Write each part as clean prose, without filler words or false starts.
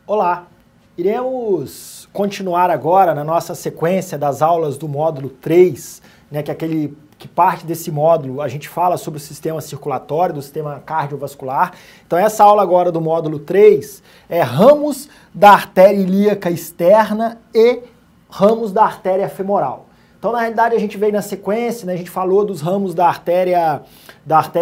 Olá! Iremos continuar agora na nossa sequência das aulas do módulo 3, né, que parte desse módulo a gente fala sobre o sistema circulatório, do sistema cardiovascular. Então essa aula agora do módulo 3 é ramos da artéria ilíaca externa e ramos da artéria femoral. Então na realidade a gente veio na sequência, né, a gente falou dos ramos da artéria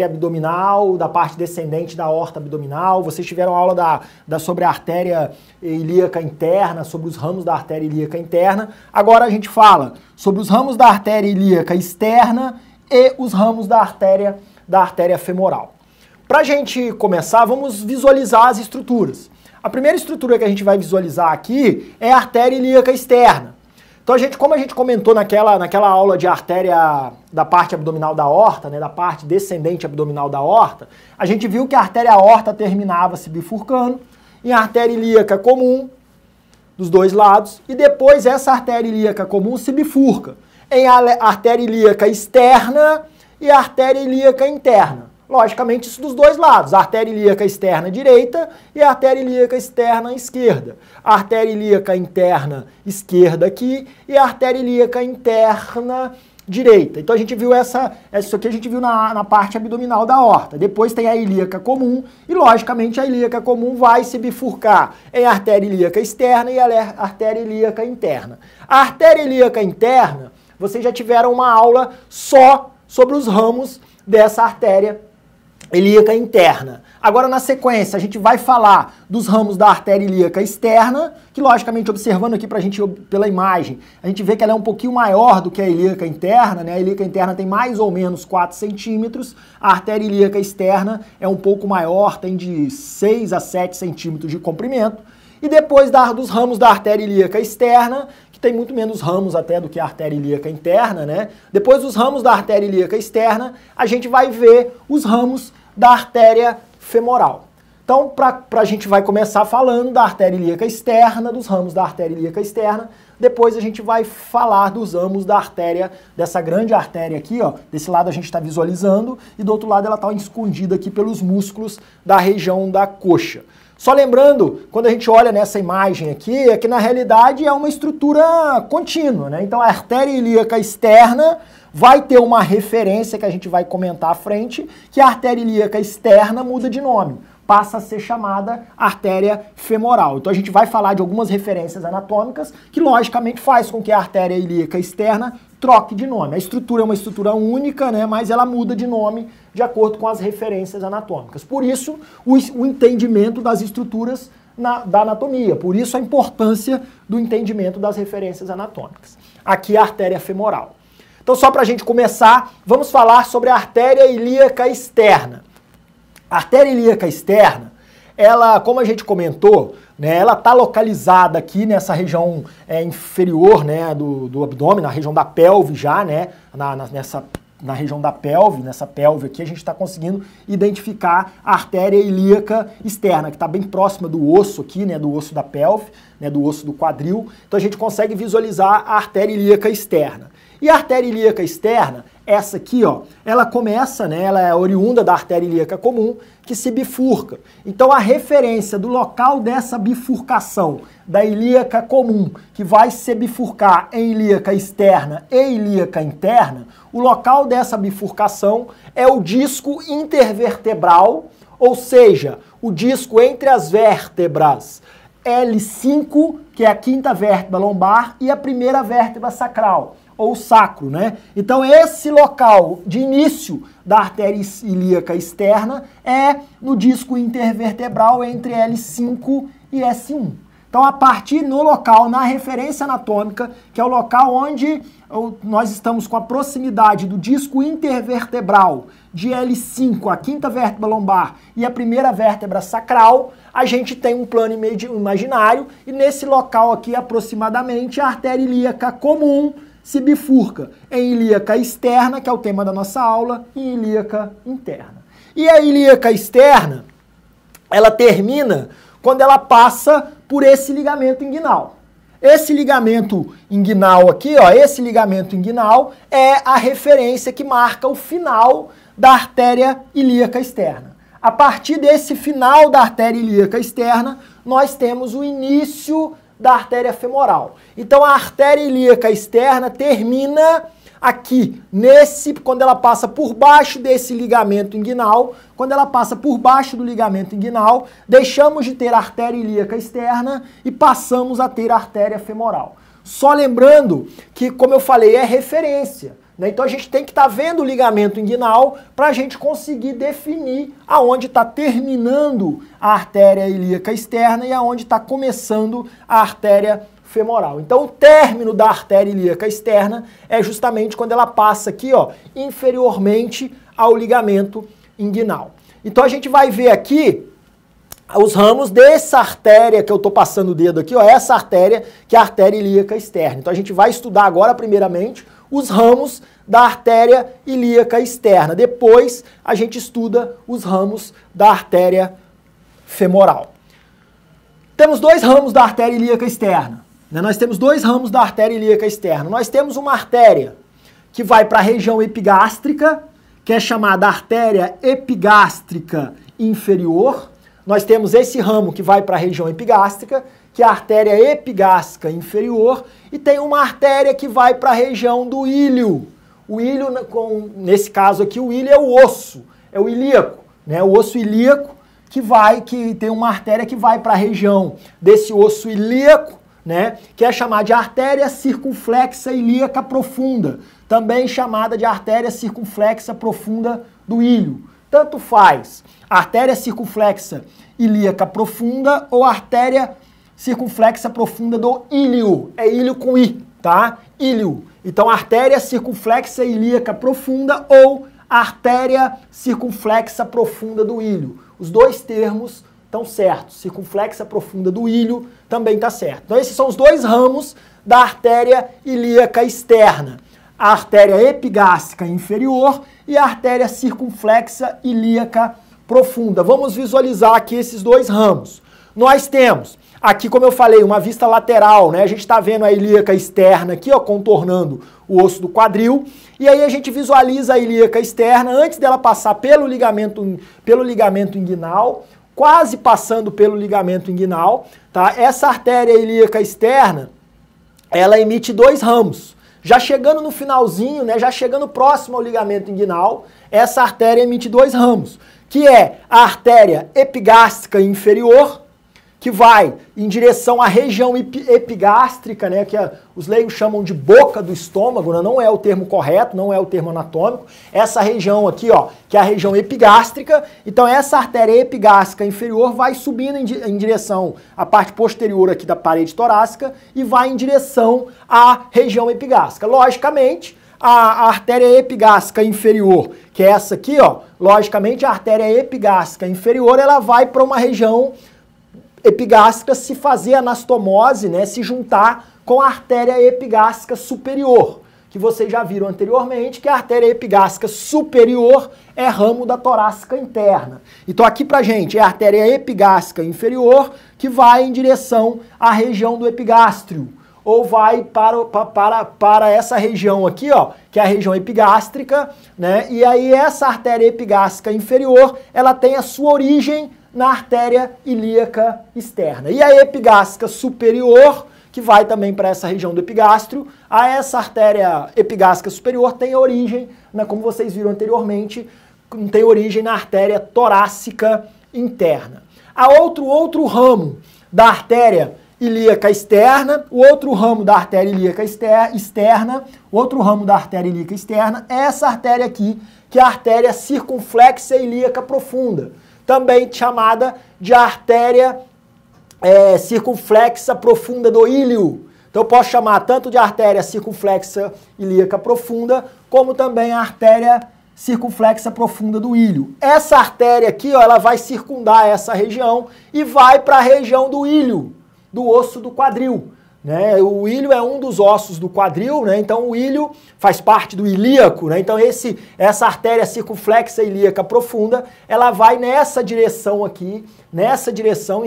abdominal, da parte descendente da aorta abdominal. Vocês tiveram aula sobre a artéria ilíaca interna, sobre os ramos da artéria ilíaca interna. Agora a gente fala sobre os ramos da artéria ilíaca externa e os ramos da artéria femoral. Para a gente começar, vamos visualizar as estruturas. A primeira estrutura que a gente vai visualizar aqui é a artéria ilíaca externa. Então, como a gente comentou naquela aula de artéria da parte abdominal da aorta, né, da parte descendente abdominal da aorta, a gente viu que a artéria aorta terminava se bifurcando em artéria ilíaca comum dos dois lados, e depois essa artéria ilíaca comum se bifurca em artéria ilíaca externa e artéria ilíaca interna. Logicamente, isso dos dois lados, a artéria ilíaca externa direita e a artéria ilíaca externa esquerda. A artéria ilíaca interna esquerda aqui e a artéria ilíaca interna direita. Então a gente viu isso aqui a gente viu na parte abdominal da aorta. Depois tem a ilíaca comum e, logicamente, a ilíaca comum vai se bifurcar em artéria ilíaca externa e a artéria ilíaca interna. A artéria ilíaca interna, vocês já tiveram uma aula só sobre os ramos dessa artéria ilíaca interna. Agora, na sequência, a gente vai falar dos ramos da artéria ilíaca externa, que, logicamente, observando aqui pra gente pela imagem, a gente vê que ela é um pouquinho maior do que a ilíaca interna, né? A ilíaca interna tem mais ou menos 4 centímetros, a artéria ilíaca externa é um pouco maior, tem de 6 a 7 centímetros de comprimento. E depois dos ramos da artéria ilíaca externa, que tem muito menos ramos até do que a artéria ilíaca interna, né? Depois dos ramos da artéria ilíaca externa, a gente vai ver os ramos da artéria femoral. Então, a gente vai começar falando da artéria ilíaca externa, dos ramos da artéria ilíaca externa, depois a gente vai falar dos ramos da artéria, dessa grande artéria aqui, ó, desse lado a gente está visualizando, e do outro lado ela está escondida aqui pelos músculos da região da coxa. Só lembrando, quando a gente olha nessa imagem aqui, é que na realidade é uma estrutura contínua, né? Então a artéria ilíaca externa vai ter uma referência que a gente vai comentar à frente, que a artéria ilíaca externa muda de nome, passa a ser chamada artéria femoral. Então a gente vai falar de algumas referências anatômicas que logicamente faz com que a artéria ilíaca externa troque de nome. A estrutura é uma estrutura única, né, mas ela muda de nome de acordo com as referências anatômicas. Por isso, o entendimento das estruturas da anatomia. Por isso, a importância do entendimento das referências anatômicas. Aqui a artéria femoral. Então, só para a gente começar, vamos falar sobre a artéria ilíaca externa. A artéria ilíaca externa, ela, como a gente comentou, né, ela está localizada aqui nessa região inferior, né, do abdômen, na região da pelve já, né, na região da pelve, nessa pelve aqui, a gente está conseguindo identificar a artéria ilíaca externa, que está bem próxima do osso aqui, né, do osso da pelve, né, do osso do quadril. Então a gente consegue visualizar a artéria ilíaca externa. E a artéria ilíaca externa, essa aqui, ó, ela começa, né, ela é oriunda da artéria ilíaca comum, que se bifurca. Então a referência do local dessa bifurcação da ilíaca comum, que vai se bifurcar em ilíaca externa e ilíaca interna, o local dessa bifurcação é o disco intervertebral, ou seja, o disco entre as vértebras L5, que é a quinta vértebra lombar, e a primeira vértebra sacral, ou sacro, né? Então esse local de início da artéria ilíaca externa é no disco intervertebral entre L5 e S1. Então a partir no local, na referência anatômica, que é o local onde nós estamos com a proximidade do disco intervertebral de L5, a quinta vértebra lombar, e a primeira vértebra sacral, a gente tem um plano imaginário, e nesse local aqui aproximadamente a artéria ilíaca comum se bifurca em ilíaca externa, que é o tema da nossa aula, e ilíaca interna. E a ilíaca externa, ela termina quando ela passa por esse ligamento inguinal. Esse ligamento inguinal aqui, ó, esse ligamento inguinal é a referência que marca o final da artéria ilíaca externa. A partir desse final da artéria ilíaca externa, nós temos o início da artéria femoral. Então a artéria ilíaca externa termina aqui, quando ela passa por baixo desse ligamento inguinal. Quando ela passa por baixo do ligamento inguinal, deixamos de ter a artéria ilíaca externa e passamos a ter a artéria femoral. Só lembrando que, como eu falei, é referência, né? Então a gente tem que estar vendo o ligamento inguinal para a gente conseguir definir aonde está terminando a artéria ilíaca externa e aonde está começando a artéria femoral. Então o término da artéria ilíaca externa é justamente quando ela passa aqui, ó, inferiormente ao ligamento inguinal. Então a gente vai ver aqui os ramos dessa artéria que eu estou passando o dedo aqui, ó, essa artéria que é a artéria ilíaca externa. Então a gente vai estudar agora, primeiramente, os ramos da artéria ilíaca externa. Depois a gente estuda os ramos da artéria femoral. Temos dois ramos da artéria ilíaca externa. Nós temos dois ramos da artéria ilíaca externa. Nós temos uma artéria que vai para a região epigástrica, que é chamada artéria epigástrica inferior. Nós temos esse ramo que vai para a região epigástrica, que é a artéria epigástrica inferior, e tem uma artéria que vai para a região do íleo. O íleo, nesse caso aqui, o íleo é o osso, é o ilíaco, né? O osso ilíaco que tem uma artéria que vai para a região desse osso ilíaco, né? Que é chamada de artéria circunflexa ilíaca profunda, também chamada de artéria circunflexa profunda do íleo. Tanto faz artéria circunflexa ilíaca profunda ou artéria circunflexa profunda do íleo. É íleo com I, tá? Íleo. Então, artéria circunflexa ilíaca profunda ou artéria circunflexa profunda do íleo. Os dois termos estão certos. Circunflexa profunda do íleo também está certo. Então, esses são os dois ramos da artéria ilíaca externa. A artéria epigástrica inferior e a artéria circunflexa ilíaca profunda. Vamos visualizar aqui esses dois ramos. Nós temos aqui, como eu falei, uma vista lateral, né? A gente está vendo a ilíaca externa aqui, ó, contornando o osso do quadril. E aí a gente visualiza a ilíaca externa antes dela passar pelo ligamento inguinal, quase passando pelo ligamento inguinal, tá? Essa artéria ilíaca externa, ela emite dois ramos. Já chegando no finalzinho, né, já chegando próximo ao ligamento inguinal, essa artéria emite dois ramos, que é a artéria epigástrica inferior, que vai em direção à região epigástrica, né, que os leigos chamam de boca do estômago, né, não é o termo correto, não é o termo anatômico. Essa região aqui, ó, que é a região epigástrica. Então essa artéria epigástrica inferior vai subindo em direção à parte posterior aqui da parede torácica e vai em direção à região epigástrica. Logicamente, a artéria epigástrica inferior, que é essa aqui, ó, logicamente a artéria epigástrica inferior, ela vai para uma região epigástrica se fazer anastomose, né, se juntar com a artéria epigástrica superior, que vocês já viram anteriormente, que a artéria epigástrica superior é ramo da torácica interna. Então aqui pra gente é a artéria epigástrica inferior, que vai em direção à região do epigástrio, ou vai para essa região aqui, ó, que é a região epigástrica, né, e aí essa artéria epigástrica inferior, ela tem a sua origem na artéria ilíaca externa. E a epigástrica superior, que vai também para essa região do epigástrio, essa artéria epigástrica superior tem origem, né, como vocês viram anteriormente, tem origem na artéria torácica interna. Há outro ramo da artéria ilíaca externa, o outro ramo da artéria ilíaca externa, outro ramo da artéria ilíaca externa é essa artéria aqui, que é a artéria circunflexa ilíaca profunda, também chamada de artéria circunflexa profunda do íleo. Então eu posso chamar tanto de artéria circunflexa ilíaca profunda, como também a artéria circunflexa profunda do íleo. Essa artéria aqui, ó, ela vai circundar essa região e vai para a região do íleo, do osso do quadril. Né? O íleo é um dos ossos do quadril, né? Então o íleo faz parte do ilíaco, né? Então essa artéria circunflexa ilíaca profunda, ela vai nessa direção aqui, nessa direção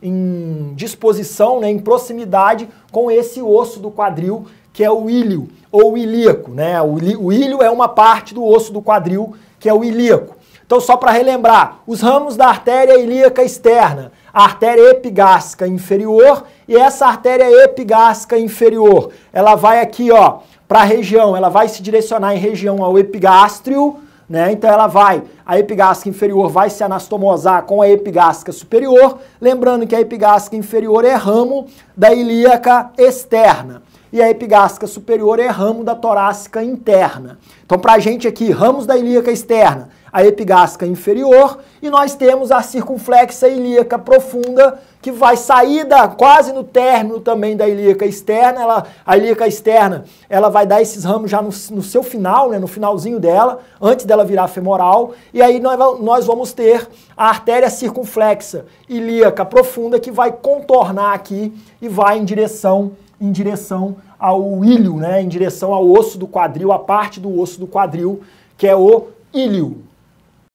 em disposição, né? Em proximidade com esse osso do quadril, que é o íleo, ou o ilíaco, né? O íleo é uma parte do osso do quadril, que é o ilíaco. Então, só para relembrar, os ramos da artéria ilíaca externa, a artéria epigástrica inferior e essa artéria epigástrica inferior, ela vai aqui, ó, para a região, ela vai se direcionar em região ao epigástrio, né? Então a epigástrica inferior vai se anastomosar com a epigástrica superior, lembrando que a epigástrica inferior é ramo da ilíaca externa e a epigástrica superior é ramo da torácica interna. Então, para a gente aqui, ramos da ilíaca externa, a epigástrica inferior, e nós temos a circunflexa ilíaca profunda, que vai sair quase no término também da ilíaca externa. A ilíaca externa, ela vai dar esses ramos já no seu final, né, no finalzinho dela, antes dela virar femoral, e aí nós vamos ter a artéria circunflexa ilíaca profunda, que vai contornar aqui e vai em direção ao ilho, né, em direção ao osso do quadril, a parte do osso do quadril, que é o ilho.